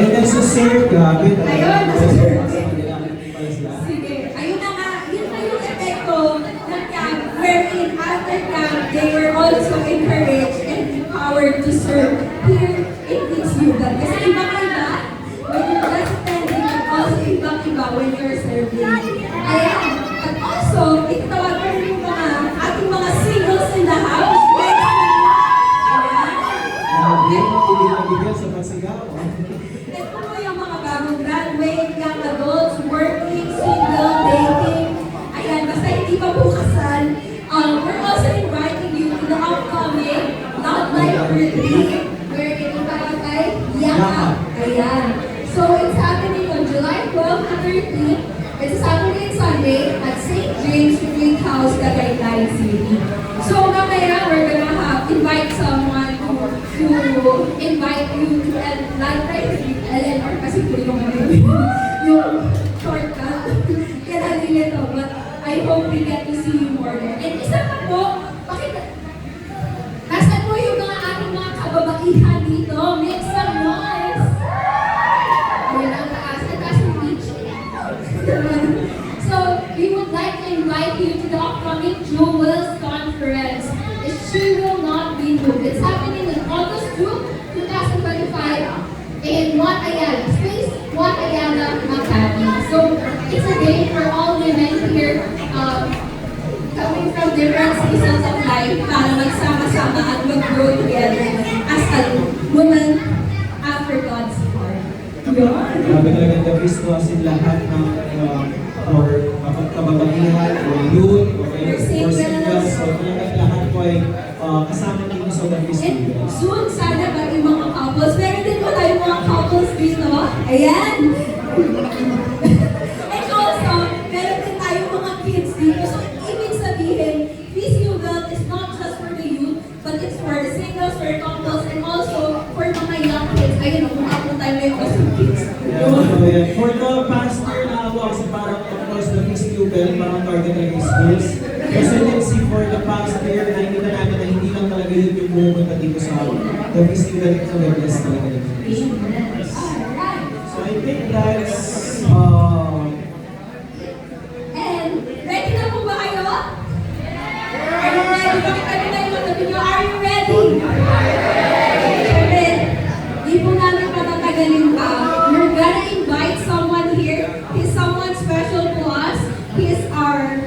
Ay, nagsaserve ka. Ayun, nagsaserve. Sige. Ayun na nga, yun na yung epekto ng camp wherein after camp, they were also encouraged and empowered to serve here in this Yugat. Kasi iba-iba, when you're just attending, and also iba-iba when you're serving. Ayan. At also, itawagan yung mga ating mga singles in the house. Bigyan sa pagsigaw. Ito po yung mga bagong graduate, young adults, working, single, dating. Ayan, basta hindi pa po kasal. We're also inviting you to the upcoming Love Life Retreat, where ito tayo kay Yakap. Ayan. So, it's happening on July 12 to 13. It's a Saturday and Sunday at St. James Retreat House, Tagaytay City. So, mamaya, we're gonna invite someone to invite you to Life Retreat, LNR, kasi po yung shortcut. Kaya nalilito, but I hope we get to see you more there. And isa pa po, nasan po yung mga ating mga kababaihan dito? Make some noise! Ayan ang taas, ang taas ng beach. So, we would like to invite you to the upcoming Jewels Conference. She will not be moved. It's happening on August 2, 2025 in Wat Ayala, Space Wat Ayala, Makati. So, it's a day for all women here coming from different seasons of life para magsama-sama at mag-grow together as a woman after God's heart. Yun. Grabe talaga the Christmas in lahat ng or kababaihan or youth or singles. So talaga lahat po ay kasama dito sa the Christmas. And soon, sana ba yung mga couples? Meron din po tayo mga couples dito. Ayan! And also, meron din tayo mga kids dito. So, ibig sabihin, this new belt is not just for the youth, but it's for the singles, for couples, and also for mga young kids. Ayun, kung ako tayo may also kids. For the past year na ako, kasi parang of course the Miss Newbell, parang target ng schools. Kasi let's see, for the past year, nakikita namin na hindi lang talaga yun yung pumunta dito sa the Miss Newbell ito na bless talaga yun. So I think that's And ready na po ba kayo? Are you ready? Pakita nyo na yung matabi nyo. Are you ready? Siyempre, di po namin patatagalin pa. We're gonna invite someone here. He's someone special to us. He's our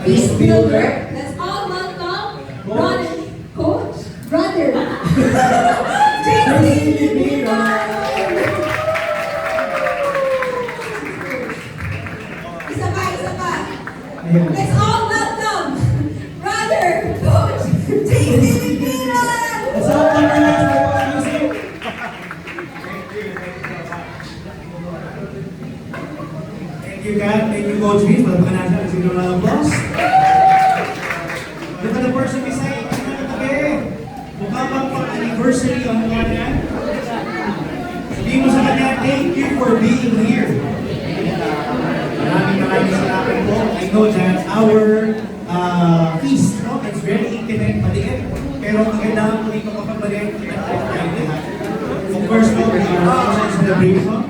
peace builder. Let's all welcome brother, coach, brother, JC Mira. Isa pa. Let's all welcome brother, coach, JC Mira. Let's all come music. Thank you, God. Thank you, Coach Vince. Palapakanan natin ang siguro ng applause. Look at the person beside you. Mukha bang pang-anniversary ang mukha niya? Sabihin mo sa kanya, thank you for being here. Maraming salamat po. I know that our feast, no? It's very intimate, maliit. Pero ang kailangan po dito kapag maliit, kinakalit tayo lahat. Of course, no, we are also in celebration.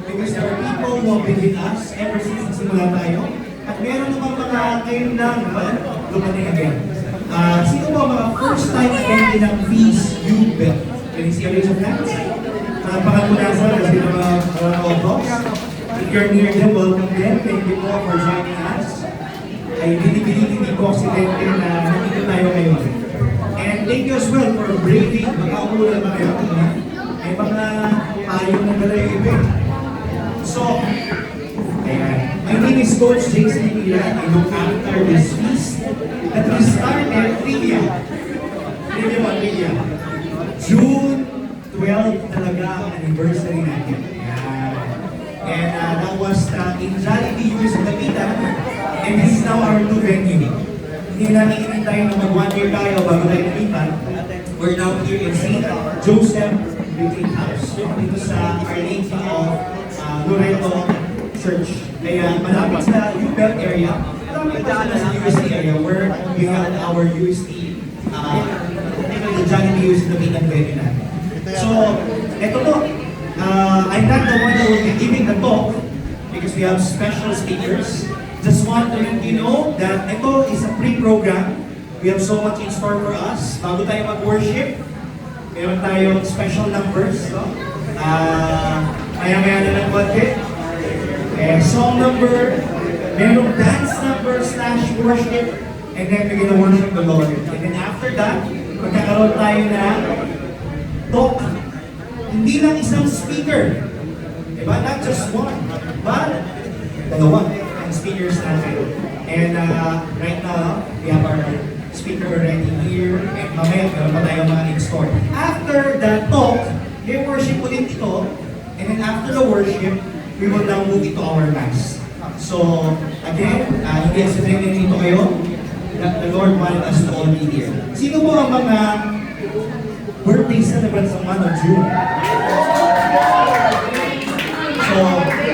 Because there are people who have been with us ever since nagsimula tayo. At meron namang mga ngayon lang lumating again. Sino ba mga first time attending ng Feast Youth Belt? Can you see a raise of hands? Pangapunasan kasi ng mga autos. If you're near them, welcome them. Thank you po for joining us. Ay hindi po aksidente na nandito tayo ngayon. And thank you as well for braving. Makaulan ba kayo? Ay mga tayo na dala yung event. So, ayan. My name is Coach Jason Mira. I look after this feast that we started trivia. June 12 talaga ang anniversary natin. Ayan. And that was in Jollibee US of Dapitan. And this is now our new venue. Hindi natin inintay na mag-1 year tayo bago tayo nalipat. We're now here in St. Joseph Retreat House. Dito sa Our Lady of Loreto Church. Kaya malapit sa U-Belt area, malapit na sa UST area where we have our UST, the Jollibee UST na pinag-venue natin. So, eto po, I'm not the one that will be giving the talk because we have special speakers. Just want to let you know that ito is a pre-program. We have so much in store for us. Bago tayo mag-worship, meron tayong special numbers. No? Maya-maya na ng konti. Song number, merong dance number / worship, and then we're gonna worship the Lord. And then after that, magkakaroon tayo na talk. Hindi lang isang speaker. Diba? Not just one, but dalawa ang speakers natin. And right now, we have our speaker already here, and mamaya meron pa tayo mga in-store. After the talk, may worship ulit ito, and then after the worship, we will now move into our mass. So, again, hindi accident dito kayo, that the Lord wanted us to all be here. Sino po ang mga birthday celebrants ng month of June? So,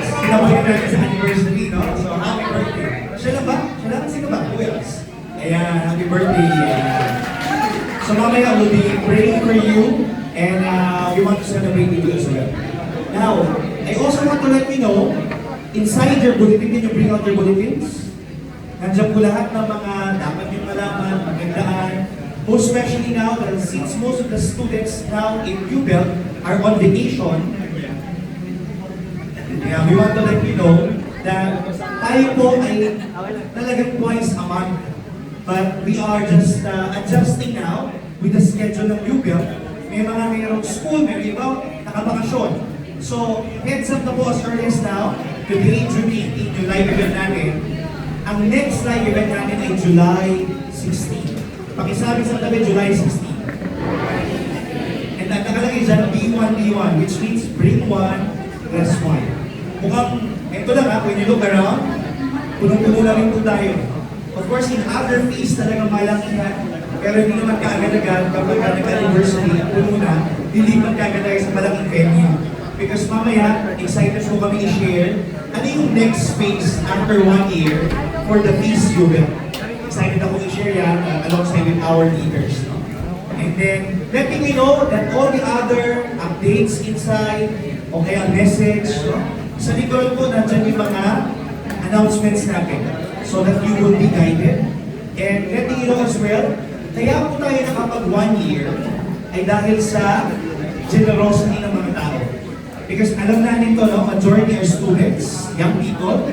sinabayan natin sa anniversary, no? So, happy birthday. Siya lang ba? Siya lang? Sino ba? Who else? Ayan, happy birthday. So, mamaya we'll be praying for you, and we want to celebrate you as well. Now, I also want to let you know, inside your bulletin, can you bring out your bulletins? Nandiyan po lahat ng mga dapat yung malaman, magandaan. Most especially now, that since most of the students now in UBEL are on vacation, we want to let you know that tayo po ay talagang twice a month. But we are just adjusting now with the schedule ng UBEL. May mga mayroong school, may iba nakabakasyon. So, heads up na po as early as now, today, June 18, yung live event natin. Ang next live event natin ay July 16. Pakisabi sa tabi, July 16. And ang nakalagay dyan, B1B1, which means bring one, bless one. Mukhang, ito lang ha, when you look around, punong-puno na rin po tayo. Of course, in other fees talagang malaki yan. Pero hindi naman kaagad-agad kapag nag-anniversary, puno na, lilipat kaagad tayo sa malaking venue. Because mamaya, excited po kami i-share ano yung next phase after 1 year for the Peace UBEL. Excited ako i-share yan alongside with our leaders. No? And then, letting me know that all the other updates inside, o kaya message, no? Sa likod po, nandiyan yung mga announcements natin so that you will be guided. And letting you know as well, kaya po tayo nakapag 1 year ay dahil sa generosity ng mga tao. Because alam natin to, no? Majority are students, young people,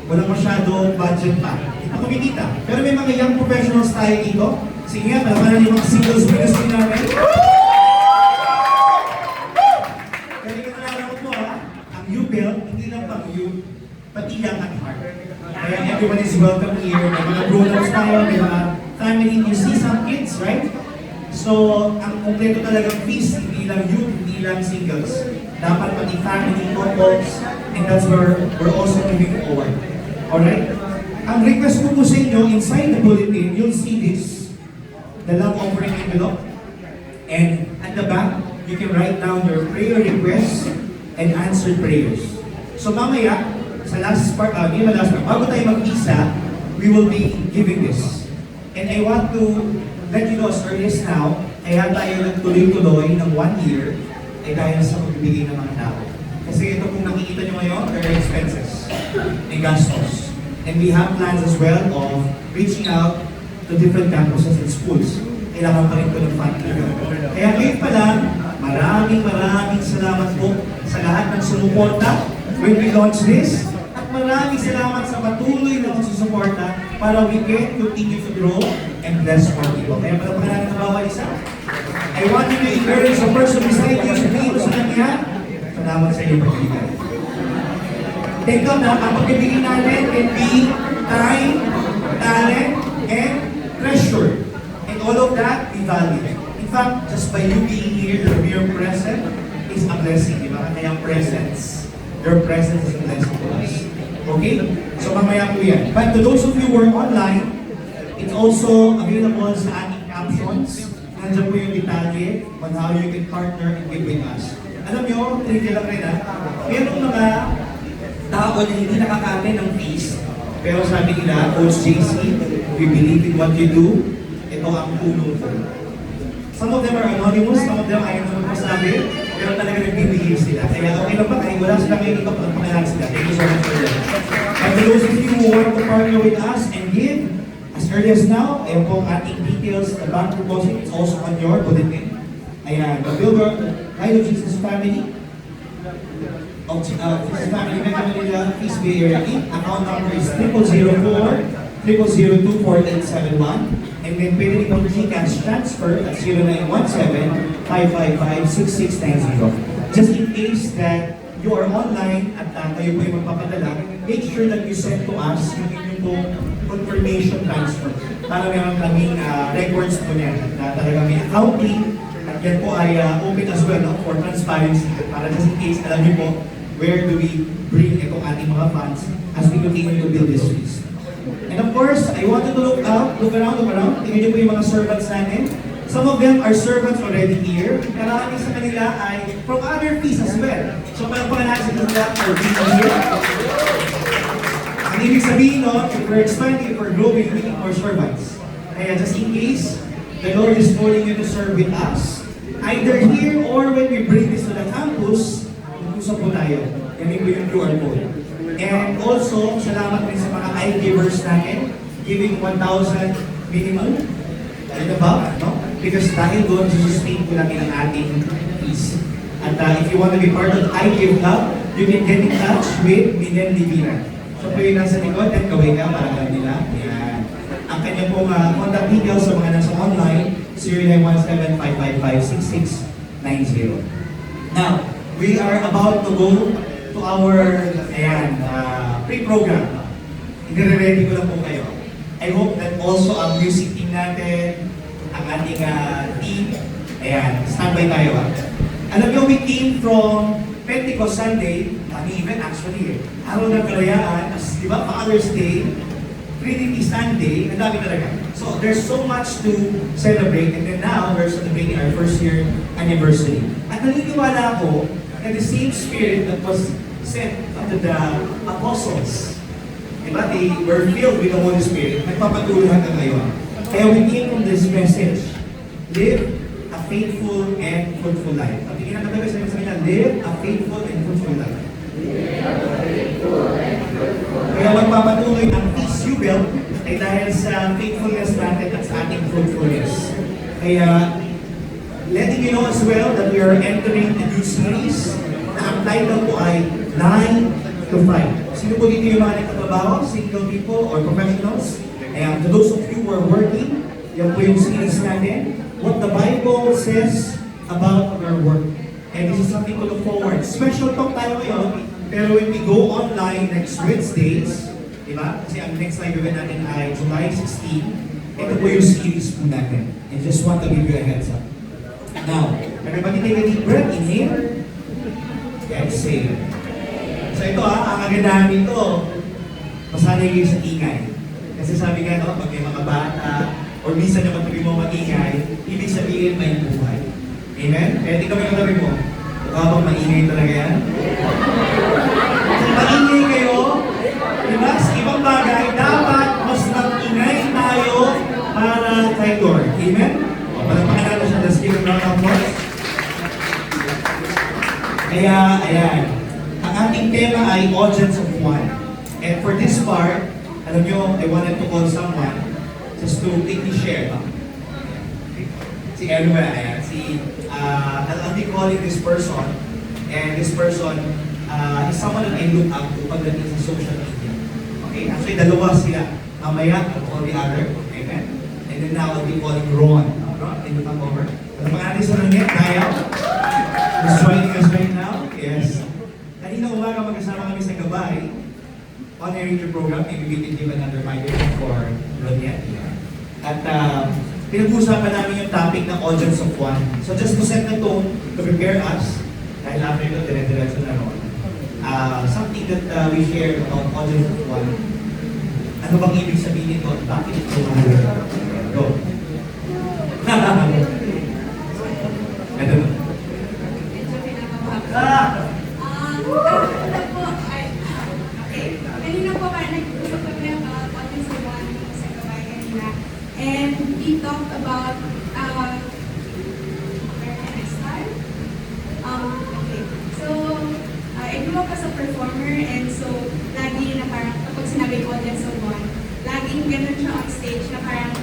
walang masyadong budget pa. Hindi pa kumikita. Pero may mga young professionals tayo dito. Sige nga, palaman na yung mga singles ministry namin. Kaya ikaw nalala ko po ha, ang UBEL, hindi lang pang youth, pati young at heart. Kaya everyone is welcome here. May mga grown-ups tayo, may mga family. You see some kids, right? So, ang kompleto talagang feast, hindi lang youth, hindi lang singles. Dapat pati family, couples, and that's where we're also moving forward. Alright? Ang request ko po sa inyo, inside the bulletin, you'll see this, the love offering envelope. And at the back, you can write down your prayer requests and answered prayers. So mamaya, sa last part, bago tayo mag-isa, we will be giving this. And I want to let you know as early as now, kaya tayo nagtuloy-tuloy ng 1 year, ay dahil sa pagbibigay ng mga tao. Kasi ito kung nakikita nyo ngayon, there are expenses, may gastos. And we have plans as well of reaching out to different campuses and schools. Kailangan pa rin ito ng funding. Kaya ngayon pa lang, maraming salamat po sa lahat ng sumuporta when we launch this. At maraming salamat sa patuloy na magsusuporta para we can continue to grow and bless more people. Kaya pala natin ang bawal isa. I want you to encourage the person beside you, sabihin sa kanya, salamat sa iyong pagbibigay. Take note na ang pagbibigay natin can be time, talent, and treasure. And all of that, we value. In fact, just by you being here, your mere present is a blessing, di ba? Kaya presence. Your presence is a blessing to us. Okay? So mamaya po yan. But to those of you who are online, it's also available sa ating captions. Nandiyan po yung detalye on how you can partner and give with us. Alam nyo, trivia lang rin ha, mayroong mga tao na hindi nakaka-attend ng feast, pero sabi nila, Coach JC, we believe in what you do, ito ang puno ko. Some of them are anonymous, some of them ayaw naman masabi, Pero talaga nagbibigay sila. Kaya okay lang ba? Kahit wala sila ngayon ito, pagpapakalaan sila. Thank you so much for that. And for those of you who want to partner with us and give, as early as now, ayan po ang ating details, the bank proposal, it's also on your bulletin. Ayan, the Billboard, Light of Jesus Family, of Jesus Family, Mega Manila, Peace Bay Area Inc. Account number is 0004-002-4871. And then pwede rin pong GCash transfer at 0917-555-6690. Just in case that you are online at kayo po yung magpapadala, make sure that you send to us yung inyong pong confirmation transfer. Para meron kaming records po niyan na talaga may accounting at yan po ay open as well, no, for transparency. Para just in case, alam niyo po, where do we bring itong ating mga funds as we continue to build this feast. And of course, I wanted to look around. Tingnan niyo po yung mga servants natin. Some of them are servants already here. Karami sa kanila ay from other feasts as well. So, palagpakan natin sila for being here. Ang ibig sabihin, no, if we're expanding, if we're growing, we need more servants. Kaya just in case, the Lord is calling you to serve with us, either here or when we bring this to the campus, mag-usap po tayo. Yan po yung QR code. And also, salamat rin sa mga I-givers natin, giving 1,000 minimum and above, no? Because dahil doon, sustain po natin ang ating fees. At if you want to be part of I Give Club, you can get in touch with Minen Divina. So po yung nasa likod, at kaway ka para alam nila. Yan. Ang kanya pong contact details sa mga nasa online, 0917-555-6690. Now, we are about to go to our pre-program. I-ready ko lang po kayo. I hope that also ang music team natin, ang ating team, standby tayo. Alam niyo, we came from Pentecost Sunday, even actually, araw ng kalayaan, as di ba, Father's Day, Trinity Sunday, ang dami talaga. So, there's so much to celebrate, and then now, we're celebrating our first year anniversary. At naniniwala ako, and the same spirit that was sent unto the apostles, diba? They were filled with the Holy Spirit, nagpapatuloy hanggang ngayon. Kaya we came from this message, live a faithful and fruitful life. Pag tingin ang katabi sa kanila, live a faithful and fruitful life. Kaya magpapatuloy ang peace you build ay dahil sa faithfulness natin at sa ating fruitfulness. Kaya, letting you know as well that we are entering a new series na ang title po ay 9 to 5. Sino po dito yung mga nagtatrabaho? Single people or professionals? And to those of you who are working, yan po yung series natin. What the Bible says about our work. And this is something to look forward. Special talk tayo ngayon, pero when we go online next Wednesdays, di ba? Kasi ang next live event natin ay July 16. Ito po yung series po natin. I just want to give you a heads up. Now, everybody take a deep breath. Inhale. Exhale. So ito ang kagandahan nito, masanay kayo sa ingay. Kasi sabi nga, no, pag may mga bata, or minsan naman tabi mo maingay, ibig sabihin may buhay. Amen? Kaya tingnan mo yung tabi mo. Mukha bang maingay talaga yan? Kung maingay kayo, diba, sa ibang bagay, dapat mas mag-ingay tayo para kay Lord. Amen? O, palagpakan natin siya, let's give a round of applause. Kaya, ayan. Ang ating tema ay audience of one. And for this part, alam nyo, I wanted to call someone just to quickly share. Si Erwin, ayan. I'll be calling this person. And this person is someone that I look up to pagdating sa social media. Okay? Actually, dalawa sila. Mamaya, I'll call the other. Amen? And then now, I'll be calling Ron. Ron, can you come over? Ano pa natin sa nangyay? Kaya? Who's joining us right now? Yes. Kanina umaga magkasama kami sa Gabay on a radio program. Maybe we can give another microphone for Roniet. At pinag-usapan namin yung topic ng audience of one. So just to set the tone, to prepare us, dahil after ito, dire-diretso na ron. Something that we share about audience of one. Ano bang ibig sabihin ito? Bakit ito mahalaga? Go. Ito na. Kanina po ba, nag-usap kami about audience of one sa Gabay kanina. And we talked about, where can I start? performer and so lagi na parang kapag sinabi audience of one, laging ganun siya on stage na parang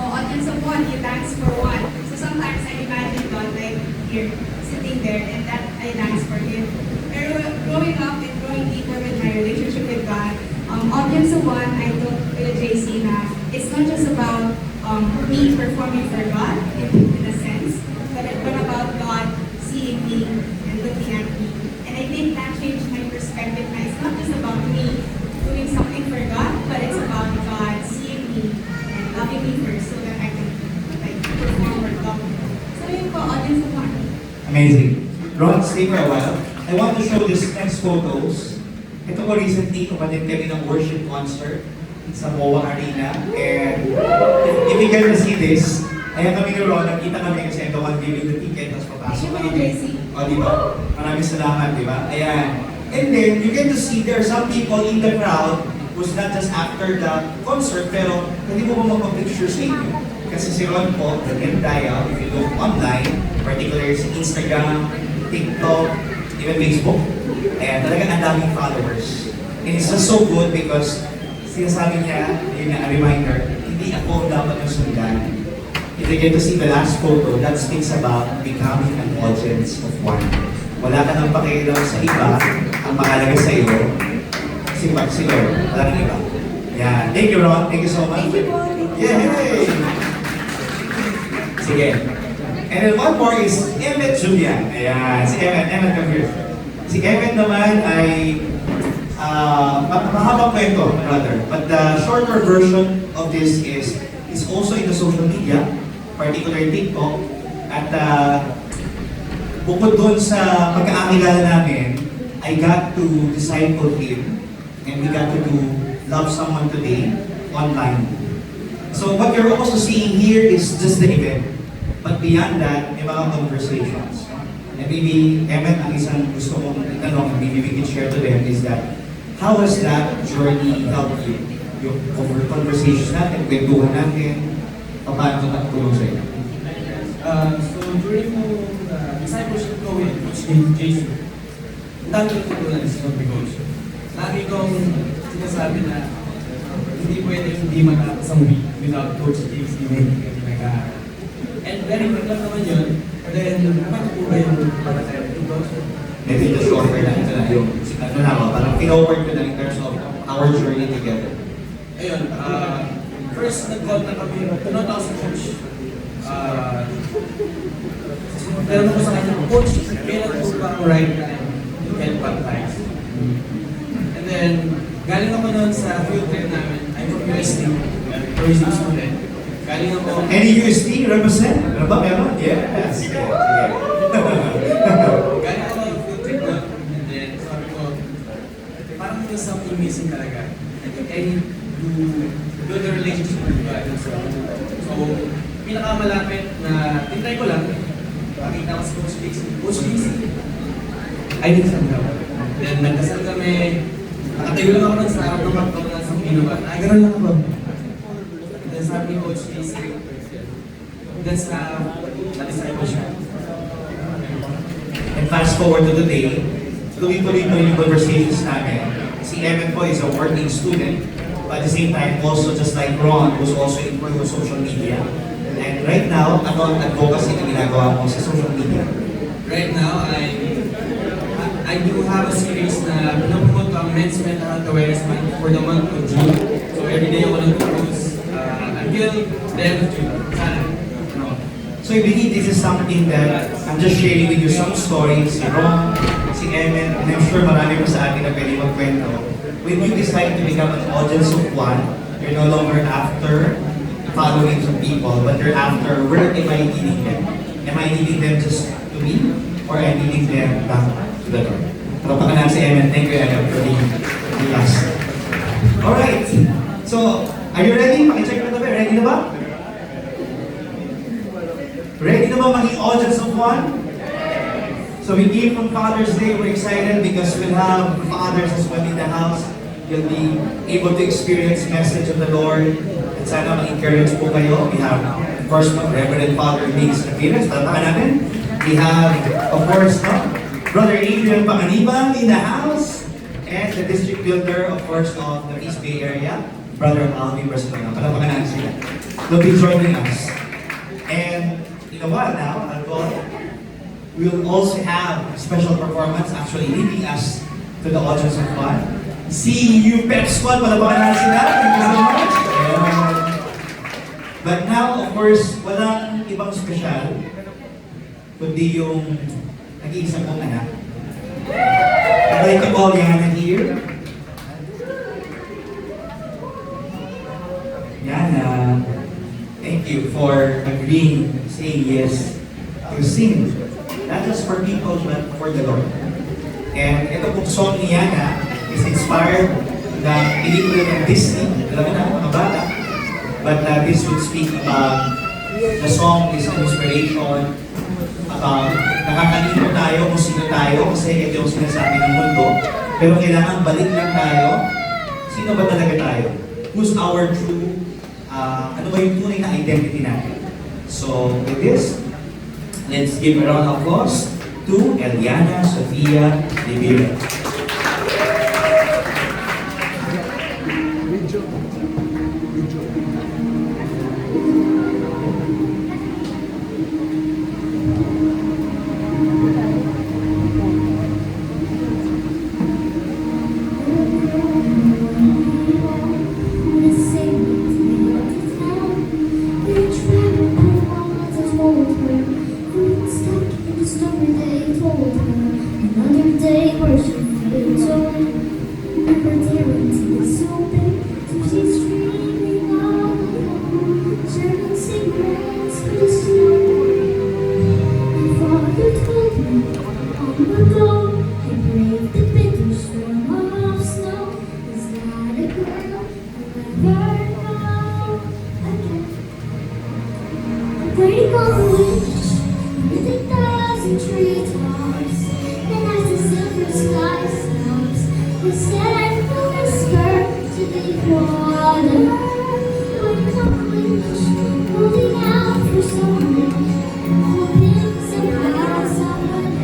audience of one, you dance for one. So sometimes I imagine God like here, sitting there and that I dance for Him. Pero growing up and growing deeper with my relationship with God, audience of one, I told with JC na it's not just about me performing for God in a sense, but it's about God seeing me and looking at me. And I think that changed my perspective na it's not just about me doing something for God, but it's about God seeing me and loving me first so that I can like perform or love Him. So yun po, audience of one. Amazing. Ron, stay for a while. I want to show this next photos. Ito ko recently, kumatin kami ng worship concert sa MOA Arena. And if you can see this, ayan kami ni Ron, nakita kami kasi ito one giving the ticket, tapos papasok Thank you, kami. JC. O, di ba? Maraming salamat, di ba? Ayan. And then, you get to see there are some people in the crowd who's not just after the concert, pero hindi mo ba magpa-picture sa inyo? Kasi si Ron po, nag-dial, if you look online, particularly sa Instagram, TikTok, even Facebook, ayan, talagang ang daming followers. And it's just so good because sinasabi niya, yun nga, a reminder, hindi ako dapat yung sundan. If you get to see the last photo, that speaks about becoming an audience of one. Wala ka nang pakialam sa iba, ang mahalaga sa iyo, si Lord, wala nang iba. Yeah. Thank you, Ron. Thank you so much. Thank you po. Yay! Sige. And then one more is Emmet Julian. Ayan, si Emmet come here. Si Emmet naman ay mahabang kwento, brother. But the shorter version of this is also in the social media, particularly TikTok. At bukod doon sa pagkakakilala namin, I got to disciple him and we got to do Love Someone Today online. So what you're also seeing here is just the event. But beyond that, may mga conversations. And maybe, Emmet, ang isang gusto kong tanong, maybe we can share to them is that, how has that journey helped you? Yung conversations natin, kwentuhan natin, paano ito natulong sa inyo? So during yung discipleship ko with Coach Jason, ang dami ko tutunan is not because. Lagi kong sinasabi na hindi pwede hindi matapos ang week without Coach Jason hindi nag-aaral. And very good lang naman yun. And then, naman po ba yung pagkataya ng Coach? Maybe just offer lang ito na yung, ano na ako, parang pin-over ko na in terms of our journey together. Ayun, first nag-call na kami, tunod ako sa Coach. Pero ako sa kanya, Coach, kailan po ba ang right time to get baptized? And then, galing ako noon sa field trip namin, I'm from UST, tourism student. Galing ako, Any UST represent? Ano ba meron? Yes. Sige. galing ako field trip doon, and then sabi ko, parang there's something missing talaga. I think I need to build a relationship with God. So, pinakamalapit na tintay ko lang, pakita ko sa Coach Casey. Coach Casey, I need some help. Then nagdasal kami, nakatayo lang ako nun sa harap ng magpapagalan sa Pinuban. Ay, gano'n lang ako. Then sabi ni Coach Casey, that's na-disciple siya. And fast forward to today, tuloy-tuloy pa rin yung conversations namin. Si Emmet po is a working student, but at the same time, also just like Ron, who's also into social media. And right now, ano ang advocacy na ginagawa mo sa social media? Right now, I do have a series na pinapromote ang Men's Mental Health Awareness Month for the month of June. So every day ako nag-post until the end of June. Sana. No. So I believe this is something that I'm just sharing with you some stories, si Ron, si Emmet, and I'm sure marami pa sa atin na pwede magkwento. When you decide to become an audience of one, you're no longer after following some people, but you're after, where am I leading them? Am I leading them just to me, or am I leading them back to the Lord? Kapag na si Emmet, thank you Emmet for the last. Alright, so, are you ready? Pakicheck na tabi, ready na ba? Ready na ba maging audience of one? So we came from Father's Day, we're excited because we'll have fathers as well in the house. You'll be able to experience message of the Lord. At sana ma-encourage po kayo. We have, of course, Reverend Father Mix appearance. Palpakan natin. We have, of course, Brother Adrian Panganiban in the house. And the district builder, of course, of the East Bay area, Brother Alvin Barcelona. Palapakan natin sila. They'll be joining us. And in a while now, we'll also have a special performance actually leading us to the audience of fun. CU Pep Squad, palapakan natin sila. Thank you so much. But now, of course, walang ibang special, kundi yung nag-iisang kong anak. I'd like to call Yana here. Yana, thank you for agreeing, saying yes to sing. Not just for people, but for the Lord. And ito pong song ni Yana is inspired na pelikula ng Disney. Alam mo na, mga bata. But this would speak about, the song is an inspiration about nakakalito tayo kung sino tayo kasi ito yung sinasabi ng mundo. Pero kailangan balik lang tayo. Sino ba talaga tayo? Who's our true, ano ba yung tunay na identity natin? So with this, let's give a round of applause to Eliana Sofia Rivera. Another day where she feels joy. Remember dear until it's open. So she's dreaming all alone. Sharing cigarettes with the snow. My father told me long ago, I braved the bitter storm of snow. Is that a girl I'll never know again? Break on the wish with 1,000 treetops. And as the silver sky stops, we said from the skirt to the water. Break on the wish, holding out for someone. Hoping somehow, someone,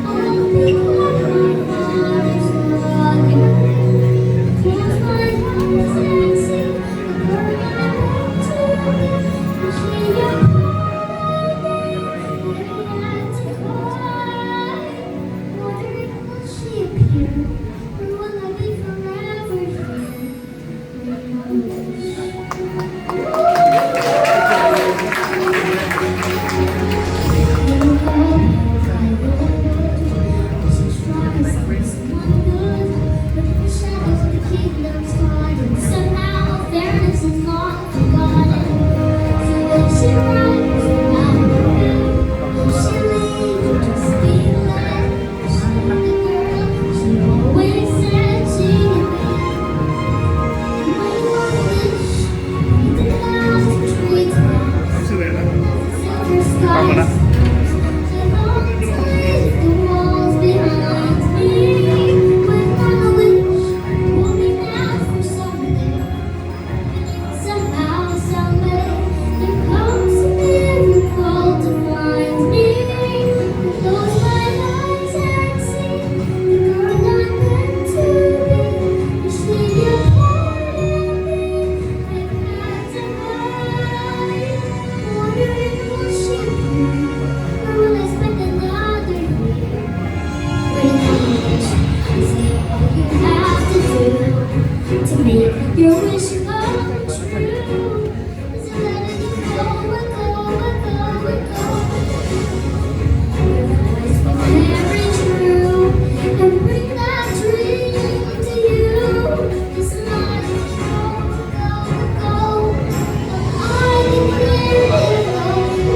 I'll be like my father's brother. Close my eyes and sing the word I want to be. Wishing you somehow fairness is not forgotten. So if she runs, I will. If she leaves, you'll just be led. She's the girl she always said she would be. And when you want to wish, you can ask for treetops. Silver skies. And all the days, the walls behind me. When you want to wish, holding out for someday. Somehow, someway, there comes a miracle to find me. I close my eyes and see the girl I'm meant to be. Wishing you part of me, I've had to hide. Wondering will she appear, or will I spend another year? Waiting on the wish, say all you have to do to make your wish come true. Is letting you go and go and go and go. Your voice will carry true and bring that dream to you. It's letting you go and go and go. I can hear it go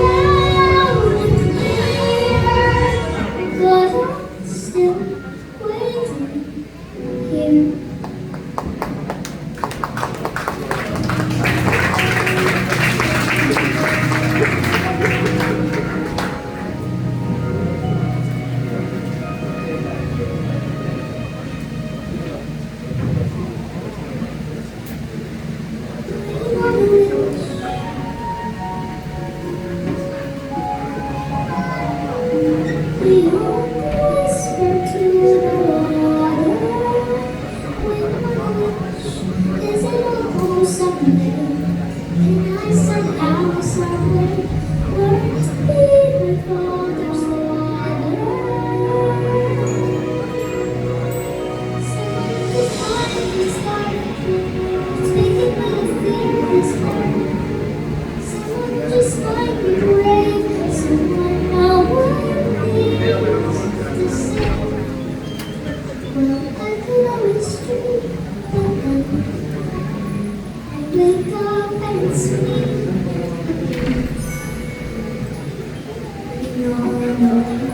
loud and clear, but I'm still waiting here. wake up and it's me. No, no.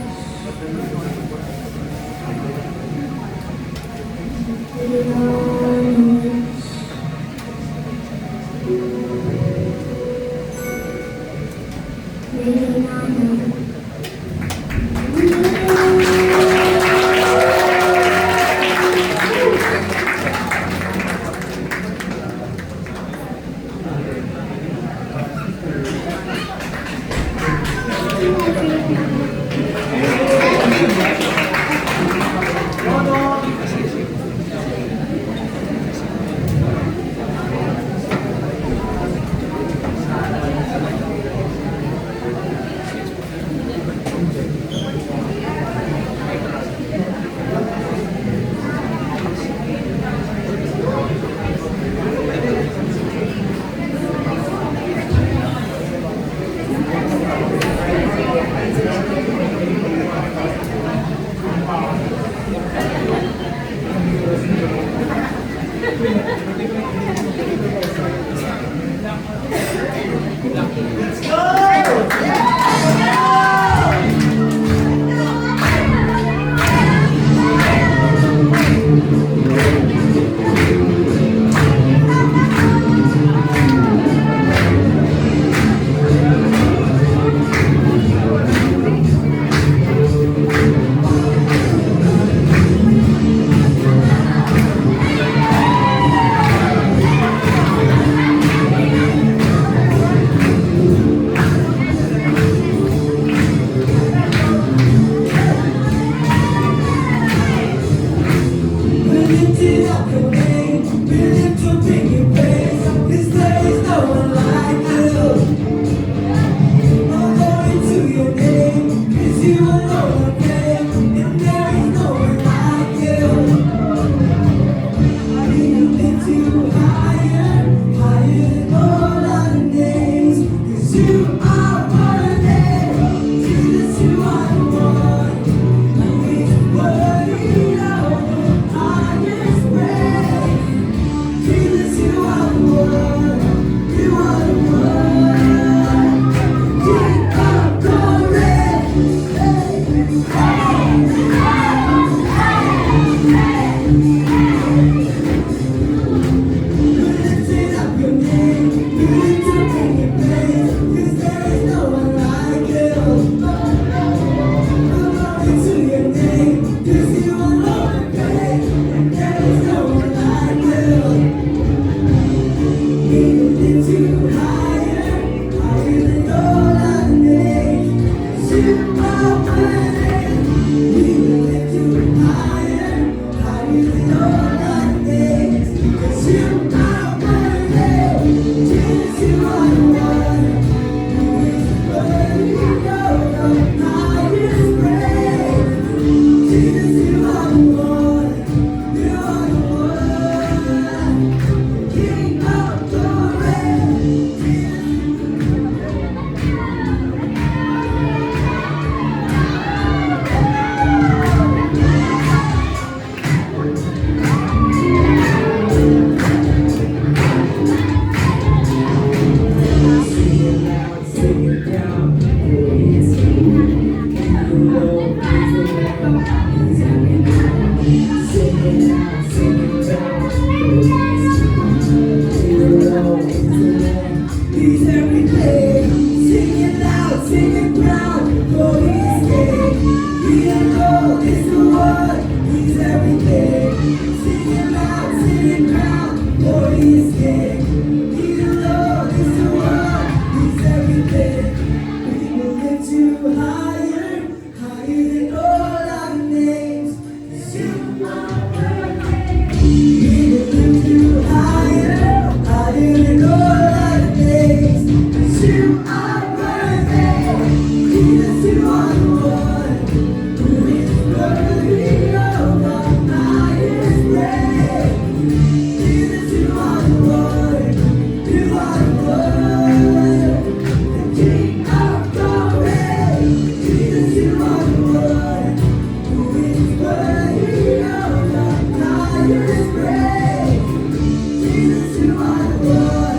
Jesus, you are the one.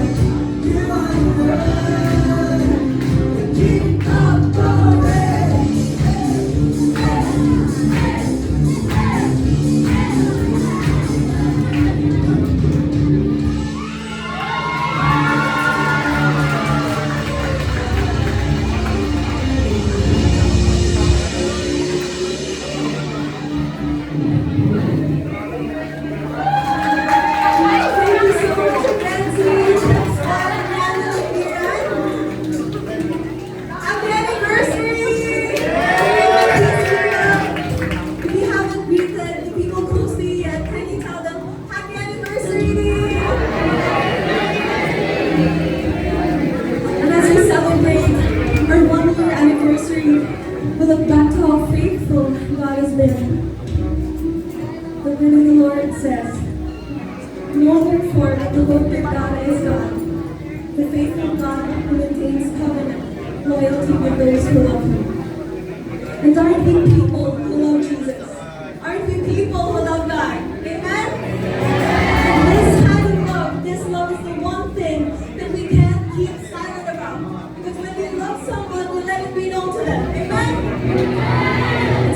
the Lord says, know therefore that the Lord your God is God, the faithful God who maintains covenant, loyalty with those who love him. And aren't we people who love Jesus? Aren't we people who love God? Amen? And this kind of love, this love is the one thing that we can't keep silent about. Because when we love someone, we let it be known to them. Amen?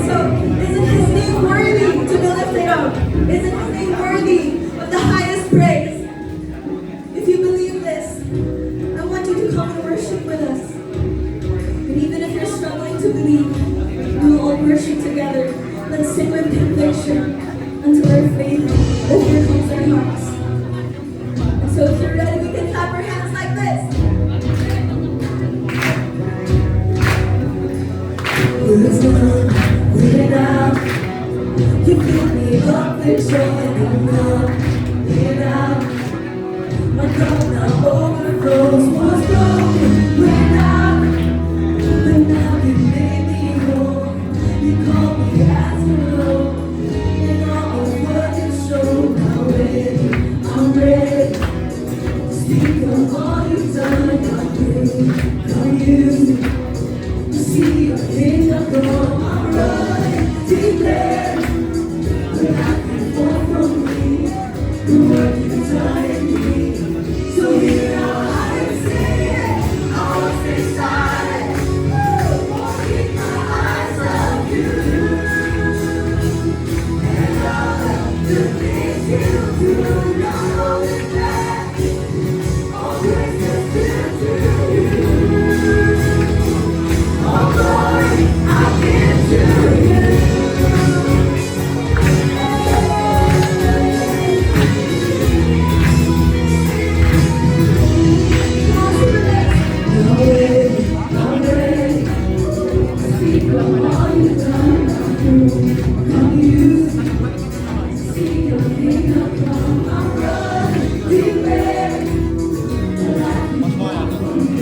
So, isn't his name worthy to be lifted up? Isn't his name worthy of the highest praise? If you believe this, I want you to come and worship with us. And even if you're struggling to believe, we will all worship together. Let's sing with conviction until our faith overcomes our hearts. And so if you're ready, we can clap our hands like this. It's not without you fill me up with joy and love. Without my cup now overflows. Was broken without, but now you made me whole. You call me as your own. In all of what you show, I'm ready to speak of all you've done. I'm you. See your kingdom come, I'm running, declare, when I can fall from me.